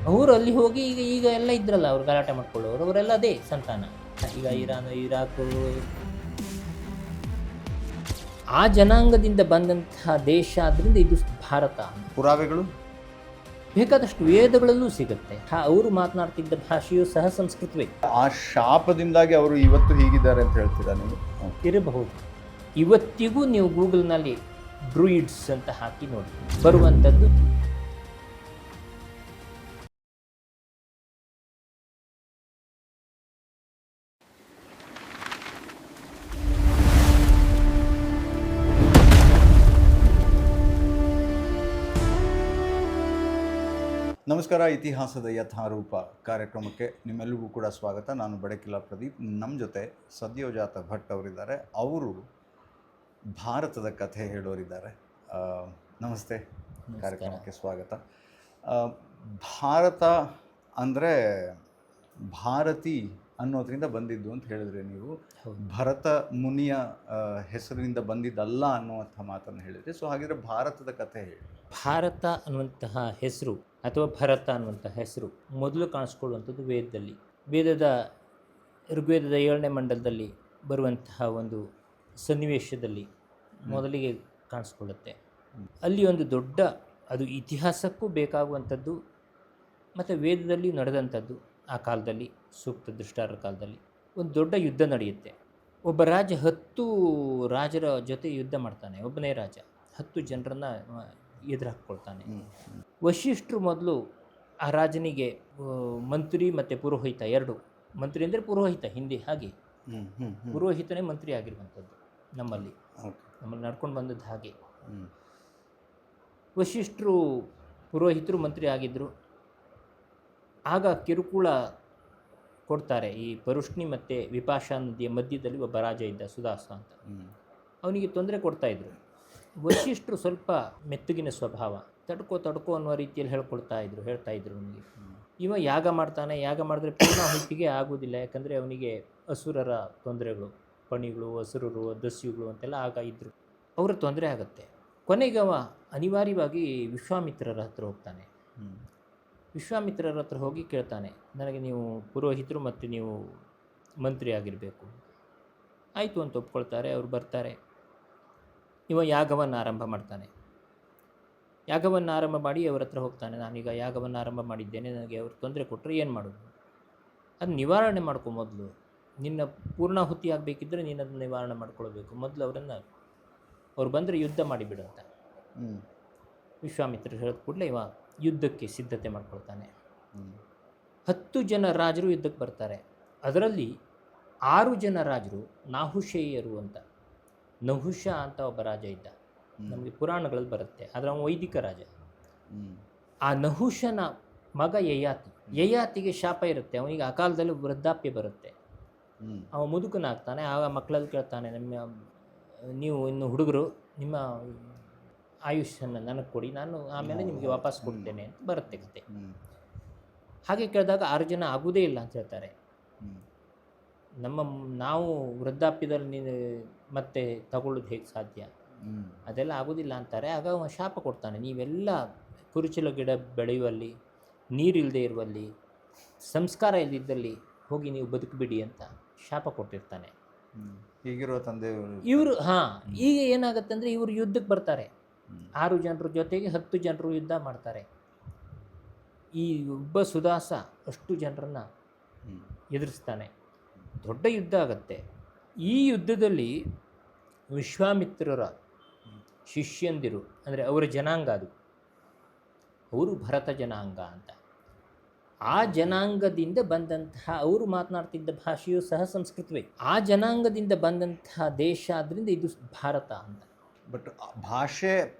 ಅವರು ಅಲ್ಲಿ ಹೋಗಿ ಈಗ ಎಲ್ಲ ಇದ್ರಲ್ಲ, ಅವ್ರು ಗಲಾಟೆ ಮಾಡ್ಕೊಳ್ಳೋರು, ಅವರೆಲ್ಲ ಅದೇ ಸಂತಾನ. ಈಗ ಇರಾನ್, ಇರಾಕು, ಆ ಜನಾಂಗದಿಂದ ಬಂದಂತಹ ದೇಶ ಆದ್ರಿಂದ ಇದು ಭಾರತ. ಪುರಾವೆಗಳು ಬೇಕಾದಷ್ಟು ವೇದಗಳಲ್ಲೂ ಸಿಗುತ್ತೆ. ಅವರು ಮಾತನಾಡ್ತಿದ್ದ ಭಾಷೆಯು ಸಹ ಸಂಸ್ಕೃತವೇ. ಆ ಶಾಪದಿಂದಾಗಿ ಅವರು ಇವತ್ತು ಹೀಗಿದ್ದಾರೆ ಅಂತ ಹೇಳ್ತೀರಾ ನೀವು? ಇರಬಹುದು. ಇವತ್ತಿಗೂ ನೀವು ಗೂಗಲ್ನಲ್ಲಿ ಡ್ರೂಯಿಡ್ಸ್ ಅಂತ ಹಾಕಿ ನೋಡಿ, ಬರುವಂಥದ್ದು ನಮಸ್ಕಾರ. ಇತಿಹಾಸದ ಯಥಾರೂಪ ಕಾರ್ಯಕ್ರಮಕ್ಕೆ ನಿಮ್ಮೆಲ್ಲರಿಗೂ ಕೂಡ ಸ್ವಾಗತ. ನಾನು ಬಡಕಿಲಾ ಪ್ರದೀಪ್. ನಮ್ಮ ಜೊತೆ ಸದ್ಯೋಜಾತ ಭಟ್ ಅವರಿದ್ದಾರೆ. ಅವರು ಭಾರತದ ಕಥೆ ಹೇಳೋರಿದ್ದಾರೆ. ನಮಸ್ತೆ, ಕಾರ್ಯಕ್ರಮಕ್ಕೆ ಸ್ವಾಗತ. ಭಾರತ ಅಂದರೆ ಭಾರತಿ ಅನ್ನೋದ್ರಿಂದ ಬಂದಿದ್ದು ಅಂತ ಹೇಳಿದ್ರೆ ನೀವು. ಭರತ ಮುನಿಯ ಹೆಸರಿನಿಂದ ಬಂದಿದ್ದಲ್ಲ ಅನ್ನುವಂಥ ಮಾತನ್ನು ಹೇಳಿದರೆ. ಸೊ ಹಾಗಿದ್ರೆ ಭಾರತದ ಕಥೆ ಹೇಳಿ. ಭಾರತ ಅನ್ನುವಂತಹ ಹೆಸರು ಅಥವಾ ಭರತ ಅನ್ನುವಂತಹ ಹೆಸರು ಮೊದಲು ಕಾಣಿಸ್ಕೊಳ್ಳುವಂಥದ್ದು ವೇದದಲ್ಲಿ. ಋಗ್ವೇದದ 7ನೇ ಮಂಡಲದಲ್ಲಿ ಬರುವಂತಹ ಒಂದು ಸನ್ನಿವೇಶದಲ್ಲಿ ಮೊದಲಿಗೆ ಕಾಣಿಸ್ಕೊಳ್ಳುತ್ತೆ. ಅಲ್ಲಿ ಒಂದು ದೊಡ್ಡ, ಅದು ಇತಿಹಾಸಕ್ಕೂ ಬೇಕಾಗುವಂಥದ್ದು ಮತ್ತು ವೇದದಲ್ಲಿ ನಡೆದಂಥದ್ದು. ಆ ಕಾಲದಲ್ಲಿ, ಸೂಕ್ತ ದೃಷ್ಟಾರ ಕಾಲದಲ್ಲಿ ಒಂದು ದೊಡ್ಡ ಯುದ್ಧ ನಡೆಯುತ್ತೆ. ಒಬ್ಬ ರಾಜ 10 ರಾಜರ ಜೊತೆ ಯುದ್ಧ ಮಾಡ್ತಾನೆ. ಒಬ್ಬನೇ ರಾಜ 10 ಜನರನ್ನು ಎದುರು ಹಾಕ್ಕೊಳ್ತಾನೆ. ವಶಿಷ್ಠರು ಮೊದಲು ಆ ರಾಜನಿಗೆ ಮಂತ್ರಿ ಮತ್ತು ಪುರೋಹಿತ, 2 ಮಂತ್ರಿ ಅಂದರೆ ಪುರೋಹಿತ, ಹಿಂದೆ ಹಾಗೆ ಪುರೋಹಿತನೇ ಮಂತ್ರಿ ಆಗಿರುವಂಥದ್ದು. ನಮ್ಮಲ್ಲಿ ನಡ್ಕೊಂಡು ಬಂದದ್ದು ಹಾಗೆ. ವಶಿಷ್ಠರು ಪುರೋಹಿತರು ಮಂತ್ರಿ ಆಗಿದ್ದರು. ಆಗ ಕಿರುಕುಳ ಕೊಡ್ತಾರೆ. ಈ ಪರುಷ್ಣಿ ಮತ್ತು ವಿಪಾಶಾ ನದಿಯ ಮಧ್ಯದಲ್ಲಿ ಒಬ್ಬ ರಾಜ ಇದ್ದ, ಸುದಾಸ ಅಂತ. ಅವನಿಗೆ ತೊಂದರೆ ಕೊಡ್ತಾಯಿದ್ರು. ವಶಿಷ್ಠರು ಸ್ವಲ್ಪ ಮೆತ್ತಗಿನ ಸ್ವಭಾವ, ತಡ್ಕೋ ಅನ್ನುವ ರೀತಿಯಲ್ಲಿ ಹೇಳ್ತಾ ಇದ್ರು ಅವನಿಗೆ. ಇವ ಯಾಗ ಮಾಡ್ತಾನೆ. ಯಾಗ ಮಾಡಿದ್ರೆ ಪೂರ್ಣಾಹುತಿಗೆ ಆಗೋದಿಲ್ಲ, ಯಾಕಂದರೆ ಅವನಿಗೆ ಅಸುರರ ತೊಂದರೆಗಳು, ಪಣಿಗಳು, ಅಸುರರು, ದಸ್ಯುಗಳು ಅಂತೆಲ್ಲ ಆಗ ಇದ್ದರು. ಅವರ ತೊಂದರೆ ಆಗುತ್ತೆ. ಕೊನೆಗೆ ಅವ ಅನಿವಾರ್ಯವಾಗಿ ವಿಶ್ವಾಮಿತ್ರರ ಹತ್ರ ಹೋಗ್ತಾನೆ. ವಿಶ್ವಾಮಿತ್ರರ ಹತ್ರ ಹೋಗಿ ಕೇಳ್ತಾನೆ, ನನಗೆ ನೀವು ಪುರೋಹಿತರು ಮತ್ತು ನೀವು ಮಂತ್ರಿ ಆಗಿರಬೇಕು. ಆಯಿತು ಅಂತ ಒಪ್ಕೊಳ್ತಾರೆ. ಅವರು ಬರ್ತಾರೆ. ಇವ ಯಾಗವನ್ನು ಆರಂಭ ಮಾಡ್ತಾನೆ. ಯಾಗವನ್ನು ಆರಂಭ ಮಾಡಿ ಅವರ ಹತ್ರ ಹೋಗ್ತಾನೆ. ನಾನೀಗ ಯಾಗವನ್ನು ಆರಂಭ ಮಾಡಿದ್ದೇನೆ, ನನಗೆ ಅವರು ತೊಂದರೆ ಕೊಟ್ಟರೆ ಏನು ಮಾಡೋದು? ಅದು ನಿವಾರಣೆ ಮಾಡ್ಕೊ. ಮೊದಲು ನಿನ್ನ ಪೂರ್ಣಾಹುತಿ ಆಗಬೇಕಿದ್ರೆ ನೀನು ಅದನ್ನು ನಿವಾರಣೆ ಮಾಡ್ಕೊಳ್ಬೇಕು. ಮೊದಲು ಅವ್ರು ಬಂದರೆ ಯುದ್ಧ ಮಾಡಿಬಿಡು ಅಂತ ವಿಶ್ವಾಮಿತ್ರರು ಹೇಳಿದ ಕೂಡಲೇ ಇವ ಯುದ್ಧಕ್ಕೆ ಸಿದ್ಧತೆ ಮಾಡ್ಕೊಳ್ತಾನೆ. 10 ಜನ ರಾಜರು ಯುದ್ಧಕ್ಕೆ ಬರ್ತಾರೆ. ಅದರಲ್ಲಿ 6 ಜನ ರಾಜರು ನಾಹುಷೇಯರು ಅಂತ. ನಹುಷ ಅಂತ ಒಬ್ಬ ರಾಜ ಇದ್ದ, ನಮಗೆ ಪುರಾಣಗಳಲ್ಲಿ ಬರುತ್ತೆ, ಆದರೆ ಅವನು ವೈದಿಕ ರಾಜ. ಆ ನಹುಷನ ಮಗ ಯಯಾತಿಗೆ ಶಾಪ ಇರುತ್ತೆ. ಅವನಿಗೆ ಆ ಕಾಲದಲ್ಲಿ ವೃದ್ಧಾಪ್ಯ ಬರುತ್ತೆ. ಅವ ಮುದುಕನಾಗ್ತಾನೆ. ಆಗ ಮಕ್ಕಳಲ್ಲಿ ಕೇಳ್ತಾನೆ, ನೀವು ಇನ್ನು ಹುಡುಗರು, ನಿಮ್ಮ ಆಯುಷ್ಯನ್ನು ನನಗೆ ಕೊಡಿ, ನಾನು ಆಮೇಲೆ ನಿಮಗೆ ವಾಪಸ್ ಕೊಡ್ತೇನೆ ಅಂತ ಬರುತ್ತೆ ಕತೆ. ಹಾಗೆ ಕೇಳಿದಾಗ 6 ಜನ ಆಗೋದೇ ಇಲ್ಲ ಅಂತ ಹೇಳ್ತಾರೆ. ನಾವು ವೃದ್ಧಾಪ್ಯದಲ್ಲಿ ನೀನು ಮತ್ತೆ ತಗೊಳ್ಳೋದು ಹೇಗೆ ಸಾಧ್ಯ? ಅದೆಲ್ಲ ಆಗೋದಿಲ್ಲ ಅಂತಾರೆ. ಆಗ ಅವನು ಶಾಪ ಕೊಡ್ತಾನೆ, ನೀವೆಲ್ಲ ಕುರುಚಲ ಗಿಡ ಬೆಳೆಯುವಲ್ಲಿ, ನೀರಿಲ್ಲದೆ ಇರುವಲ್ಲಿ, ಸಂಸ್ಕಾರ ಇಲ್ಲದಿದ್ದಲ್ಲಿ ಹೋಗಿ ನೀವು ಬದುಕಿಬಿಡಿ ಅಂತ ಶಾಪ ಕೊಟ್ಟಿರ್ತಾನೆ. ಹೀಗಿರುವ ತಂದೆ ಇವರು ಈಗ ಏನಾಗುತ್ತೆ ಅಂದರೆ, ಇವರು ಯುದ್ಧಕ್ಕೆ ಬರ್ತಾರೆ. 6 ಜನರ ಜೊತೆಗೆ 10 ಜನರು ಯುದ್ಧ ಮಾಡ್ತಾರೆ. ಈ ಒಬ್ಬ ಸುದಾಸ ಅಷ್ಟು ಜನರನ್ನು ಎದುರಿಸ್ತಾನೆ. ದೊಡ್ಡ ಯುದ್ಧ ಆಗುತ್ತೆ. ಈ ಯುದ್ಧದಲ್ಲಿ ವಿಶ್ವಾಮಿತ್ರರ ಶಿಷ್ಯಂದಿರು, ಅಂದರೆ ಅವರ ಜನಾಂಗ, ಅವರು ಭರತ ಜನಾಂಗ ಅಂತ. ಆ ಜನಾಂಗದಿಂದ ಬಂದಂತಹ, ಅವರು ಮಾತನಾಡ್ತಿದ್ದ ಭಾಷೆಯು ಸಹ ಸಂಸ್ಕೃತವೇ. ಆ ಜನಾಂಗದಿಂದ ಬಂದಂತಹ ದೇಶ ಆದ್ರಿಂದ ಇದು ಭಾರತ ಅಂತ. ಬಟ್ ಭಾಷೆ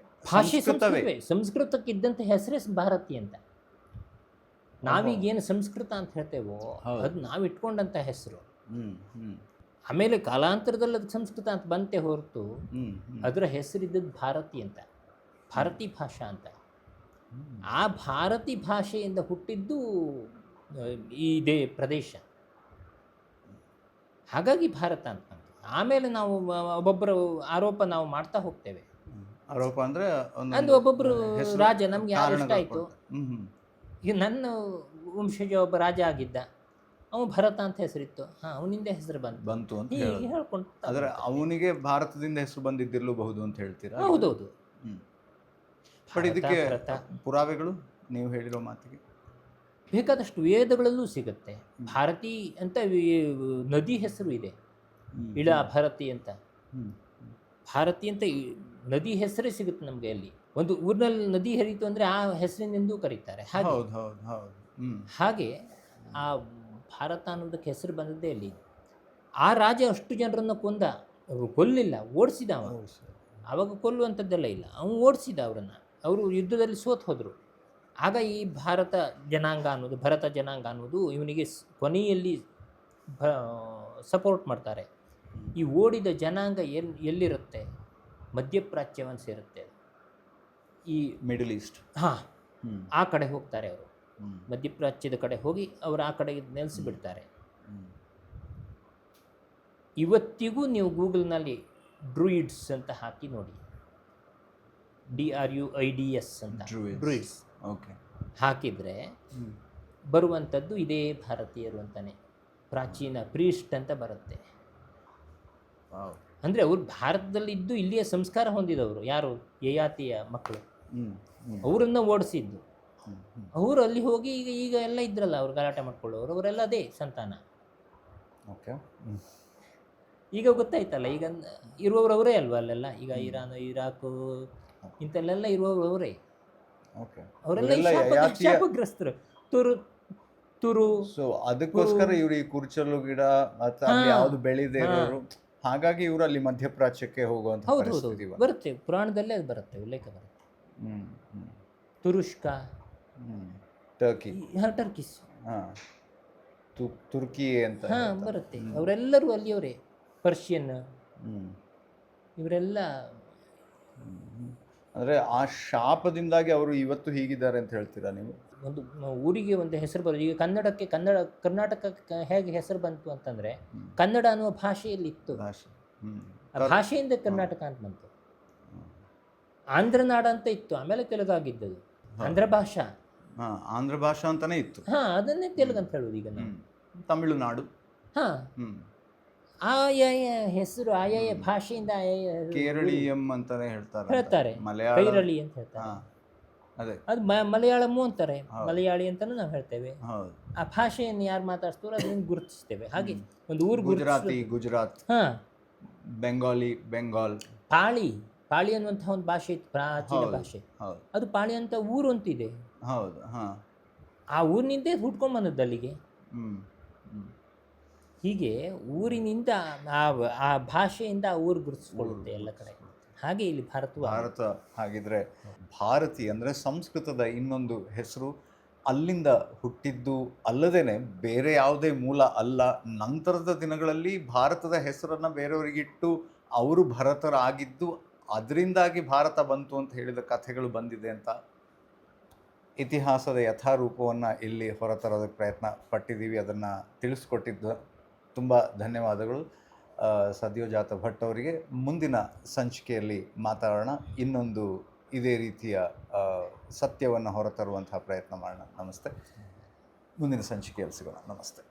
ಸಂಸ್ಕೃತವೇ. ಸಂಸ್ಕೃತಕ್ಕಿದ್ದಂಥ ಹೆಸರೇ ಭಾರತಿ ಅಂತ. ನಾವೀಗೇನು ಸಂಸ್ಕೃತ ಅಂತ ಹೇಳ್ತೇವೋ ಅದು ನಾವು ಇಟ್ಕೊಂಡಂಥ ಹೆಸರು. ಆಮೇಲೆ ಕಾಲಾಂತರದಲ್ಲಿ ಅದು ಸಂಸ್ಕೃತ ಅಂತ ಬಂತೆ ಹೊರತು ಅದರ ಹೆಸರಿದ್ದದ್ದು ಭಾರತಿ ಅಂತ, ಭಾರತಿ ಭಾಷಾ ಅಂತ. ಆ ಭಾರತಿ ಭಾಷೆಯಿಂದ ಹುಟ್ಟಿದ್ದು ಇದೇ ಪ್ರದೇಶ. ಹಾಗಾಗಿ ಭಾರತ ಅಂತ. ಆಮೇಲೆ ನಾವು ಒಬ್ಬೊಬ್ಬರು ಆರೋಪ ನಾವು ಮಾಡ್ತಾ ಹೋಗ್ತೇವೆ. ಆರೋಪ ಅಂದರೆ ಅದು ಒಬ್ಬೊಬ್ಬರು ರಾಜ ನಮ್ಗೆ ಯಾರು ಇಷ್ಟ ಆಯಿತು, ಈಗ ನನ್ನ ವಂಶಜ ಒಬ್ಬ ರಾಜ ಆಗಿದ್ದ, ಅವನು ಭರತ ಅಂತ ಹೆಸರಿತ್ತು, ಹಾಂ ಅವನಿಂದ ಹೆಸರು ಬಂತು ಅಂತ ಹೀಗೆ ಹೇಳೋದು. ಹೇಳ್ಕೊಂಡು ಆದರೆ ಅವನಿಗೆ ಭಾರತದಿಂದ ಹೆಸರು ಬಂದಿದ್ದಿರಲೂಬಹುದು ಅಂತ ಹೇಳ್ತೀರಾ? ಹೌದೌದು. ಬಟ್ ಇದಕ್ಕೆ ಭರತ ಪುರಾವೆಗಳು ನೀವು ಹೇಳಿರೋ ಮಾತಿಗೆ ಬೇಕಾದಷ್ಟು ವೇದಗಳಲ್ಲೂ ಸಿಗುತ್ತೆ. ಭಾರತಿ ಅಂತ ನದಿ ಹೆಸರು ಇದೆ, ಇಳ ಭರತಿ ಅಂತ. ಭಾರತಿ ಅಂತ ನದಿ ಹೆಸರೇ ಸಿಗುತ್ತೆ ನಮಗೆ. ಅಲ್ಲಿ ಒಂದು ಊರಿನಲ್ಲಿ ನದಿ ಹರಿತು ಅಂದರೆ ಆ ಹೆಸರಿನಿಂದೂ ಕರೀತಾರೆ. ಹಾಗೆ ಹೌದು ಹೌದು ಹೌದು. ಹಾಗೆ ಆ ಭಾರತ ಅನ್ನೋದಕ್ಕೆ ಹೆಸರು ಬಂದದ್ದೇ ಅಲ್ಲಿ. ಆ ರಾಜ ಅಷ್ಟು ಜನರನ್ನು ಕೊಂದ, ಅವರು ಕೊಲ್ಲಿಲ್ಲ, ಓಡಿಸಿದ ಅವ. ಆವಾಗ ಕೊಲ್ಲುವಂಥದ್ದೆಲ್ಲ ಇಲ್ಲ, ಅವನು ಓಡಿಸಿದ ಅವರನ್ನು. ಅವರು ಯುದ್ಧದಲ್ಲಿ ಸೋತು ಹೋದರು. ಆಗ ಈ ಭಾರತ ಜನಾಂಗ ಅನ್ನೋದು, ಭರತ ಜನಾಂಗ ಅನ್ನೋದು ಇವನಿಗೆ ಕೊನೆಯಲ್ಲಿ ಸಪೋರ್ಟ್ ಮಾಡ್ತಾರೆ. ಈ ಓಡಿದ ಜನಾಂಗ ಎಲ್ಲಿರುತ್ತೆ? ಮಧ್ಯಪ್ರಾಚ್ಯವನ್ನು ಸೇರುತ್ತೆ. ಈ ಮಿಡಲ್ ಈಸ್ಟ್, ಹಾಂ, ಆ ಕಡೆ ಹೋಗ್ತಾರೆ ಅವರು. ಮಧ್ಯಪ್ರಾಚ್ಯದ ಕಡೆ ಹೋಗಿ ಅವರು ಆ ಕಡೆ ನೆಲೆಸಿಬಿಡ್ತಾರೆ. ಇವತ್ತಿಗೂ ನೀವು ಗೂಗಲ್ನಲ್ಲಿ ಡ್ರೂಯಿಡ್ಸ್ ಅಂತ ಹಾಕಿ ನೋಡಿ, DRUIDS ಅಂತ, ಡ್ರೂಯಿಡ್ಸ್ ಓಕೆ ಹಾಕಿದರೆ ಬರುವಂಥದ್ದು ಇದೇ ಭಾರತೀಯರು ಅಂತಾನೆ. ಪ್ರಾಚೀನ ಪ್ರೀಸ್ಟ್ ಅಂತ ಬರುತ್ತೆ. ಅಂದರೆ ಅವರು ಭಾರತದಲ್ಲಿ ಇದ್ದು ಇಲ್ಲಿಯ ಸಂಸ್ಕಾರ ಹೊಂದಿದವರು. ಯಾರು? ಯಯಾತಿಯ ಮಕ್ಕಳು, ಅವರನ್ನು ಓಡಿಸಿದ್ದು. ಅವರು ಅಲ್ಲಿ ಹೋಗಿ ಈಗ ಎಲ್ಲ ಇದ್ರಲ್ಲ, ಅವ್ರು ಗಲಾಟೆ ಮಾಡ್ಕೊಳ್ಳೋರು, ಅವರೆಲ್ಲ ಅದೇ ಸಂತಾನ. ಓಕೆ, ಈಗ ಗೊತ್ತಾಯ್ತಲ್ಲ, ಈಗ ಇರುವವರು ಅವರೇ ಅಲ್ವಾ ಅಲ್ಲೆಲ್ಲ. ಈಗ ಇರಾನ್, ಇರಾಕು ಇಂಥಲ್ಲೆಲ್ಲ ಇರುವವರು ಅವರೇ. ಅವರೆಲ್ಲ ಶಾಪಗ್ರಸ್ತರು. ತುರು. ಸೊ ಅದಕ್ಕೋಸ್ಕರ ಇವರು ಈ ಕುರ್ಚಲು ಗಿಡ ಅಥವಾ ಯಾವುದು ಬೆಳೆದೇ ಇರೋರು, ಹಾಗಾಗಿ ಇವರು ಅಲ್ಲಿ ಮಧ್ಯಪ್ರಾಚ್ಯಕ್ಕೆ ಹೋಗುವಂತ ಪರಿಸ್ಥಿತಿ ಬರುತ್ತೆ. ಪುರಾಣದಲ್ಲೇ ಅದು ಬರುತ್ತೆ, ಉಲ್ಲೇಖ ಬರುತ್ತೆ. ತುರುಷ್ಕ, ಟರ್ಕಿಸ್, ತುರ್ಕಿ ಅಂತ ಬರುತ್ತೆ. ಅವರೆಲ್ಲರೂ ಅಲ್ಲಿಯವರೇ. ಪರ್ಷಿಯನ್, ಇವರೆಲ್ಲ. ಅಂದರೆ ಆ ಶಾಪದಿಂದಾಗಿ ಅವರು ಇವತ್ತು ಹೀಗಿದ್ದಾರೆ ಅಂತ ಹೇಳ್ತೀರಾ ನೀವು? ಒಂದು ಊರಿಗೆ ಒಂದು ಹೆಸರು ಬರೋದು. ಈಗ ಕರ್ನಾಟಕ ಹೇಗೆ ಹೆಸರು ಬಂತು ಅಂತಂದರೆ, ಕನ್ನಡ ಅನ್ನುವ ಭಾಷೆಯಲ್ಲಿತ್ತು. ಆ ಭಾಷೆಯಿಂದ ಕರ್ನಾಟಕ ಅಂತ ಬಂತು. ಆಂಧ್ರನಾಡ ಅಂತ ಇತ್ತು, ಆಮೇಲೆ ತೆಲುಗಾಗಿದ್ದದು. ಆಂಧ್ರ ಭಾಷಾ, ಆಂಧ್ರ ಭಾಷಾ ಅಂತಾನೆ ಇತ್ತು. ಅದನ್ನೇ ತೆಲುಗು ಅಂತ ಹೇಳೋದು ಈಗ ನಾವು. ತಮಿಳುನಾಡು, ಆಯಾಯ ಹೆಸರು ಆಯಾಯ ಭಾಷೆಯಿಂದ ಕೇರಳೀಯಂ ಅಂತಾನೆ ಹೇಳ್ತಾರೆ. ಕೈರಳಿ ಅಂತ ಹೇಳ್ತಾರೆ. ಅದು ಮಲಯಾಳಮು ಅಂತಾರೆ, ಮಲಯಾಳಿ ಅಂತಾನು ನಾವು ಹೇಳ್ತೇವೆ. ಆ ಭಾಷೆಯನ್ನು ಯಾರು ಮಾತಾಡ್ತಾರೋ ಅದನ್ನು ಗುರುತಿಸ್ತೇವೆ. ಹಾಗೆ ಒಂದು ಊರು ಗುಜರಾತಿ, ಗುಜರಾತ್, ಬೆಂಗಾಲ್, ಪಾಳಿ ಅನ್ನುವಂತಹ ಒಂದು ಭಾಷೆ ಇತ್ತು, ಪ್ರಾಚೀನ ಭಾಷೆ. ಅದು ಪಾಳಿ ಅಂತ ಊರು ಅಂತಿದೆ. ಹೌದು. ಆ ಊರಿನಿಂದ ಹುಟ್ಕೊಂಡ್ ಬಂದದ್ದು ಅಲ್ಲಿಗೆ. ಹೀಗೆ ಊರಿನಿಂದ ಆ ಭಾಷೆಯಿಂದ ಆ ಊರು ಗುರುತಿಸ್ಕೊಳ್ಳುತ್ತೆ ಎಲ್ಲ ಕಡೆ. ಹಾಗೆ ಇಲ್ಲಿ ಭಾರತ ಹಾಗಿದ್ರೆ ಭಾರತಿ ಅಂದರೆ ಸಂಸ್ಕೃತದ ಇನ್ನೊಂದು ಹೆಸರು. ಅಲ್ಲಿಂದ ಹುಟ್ಟಿದ್ದು ಅಲ್ಲದೇನೆ ಬೇರೆ ಯಾವುದೇ ಮೂಲ ಅಲ್ಲ. ನಂತರದ ದಿನಗಳಲ್ಲಿ ಭಾರತದ ಹೆಸರನ್ನು ಬೇರೆಯವರಿಗಿಟ್ಟು ಅವರು ಭರತರಾಗಿದ್ದು, ಅದರಿಂದಾಗಿ ಭಾರತ ಬಂತು ಅಂತ ಹೇಳಿದ ಕಥೆಗಳು ಬಂದಿದೆ ಅಂತ ಇತಿಹಾಸದ ಯಥಾರೂಪವನ್ನು ಇಲ್ಲಿ ಹೊರತರೋದಕ್ಕೆ ಪ್ರಯತ್ನ ಪಟ್ಟಿದ್ದೀವಿ. ಅದನ್ನು ತಿಳಿಸ್ಕೊಟ್ಟಿದ್ದು ತುಂಬ ಧನ್ಯವಾದಗಳು ಸದ್ಯೋಜಾತ ಭಟ್ ಅವರಿಗೆ. ಮುಂದಿನ ಸಂಚಿಕೆಯಲ್ಲಿ ಮಾತಾಡೋಣ. ಇನ್ನೊಂದು ಇದೇ ರೀತಿಯ ಸತ್ಯವನ್ನು ಹೊರತರುವಂತಹ ಪ್ರಯತ್ನ ಮಾಡೋಣ. ನಮಸ್ತೆ. ಮುಂದಿನ ಸಂಚಿಕೆಯಲ್ಲಿ ಸಿಗೋಣ. ನಮಸ್ತೆ.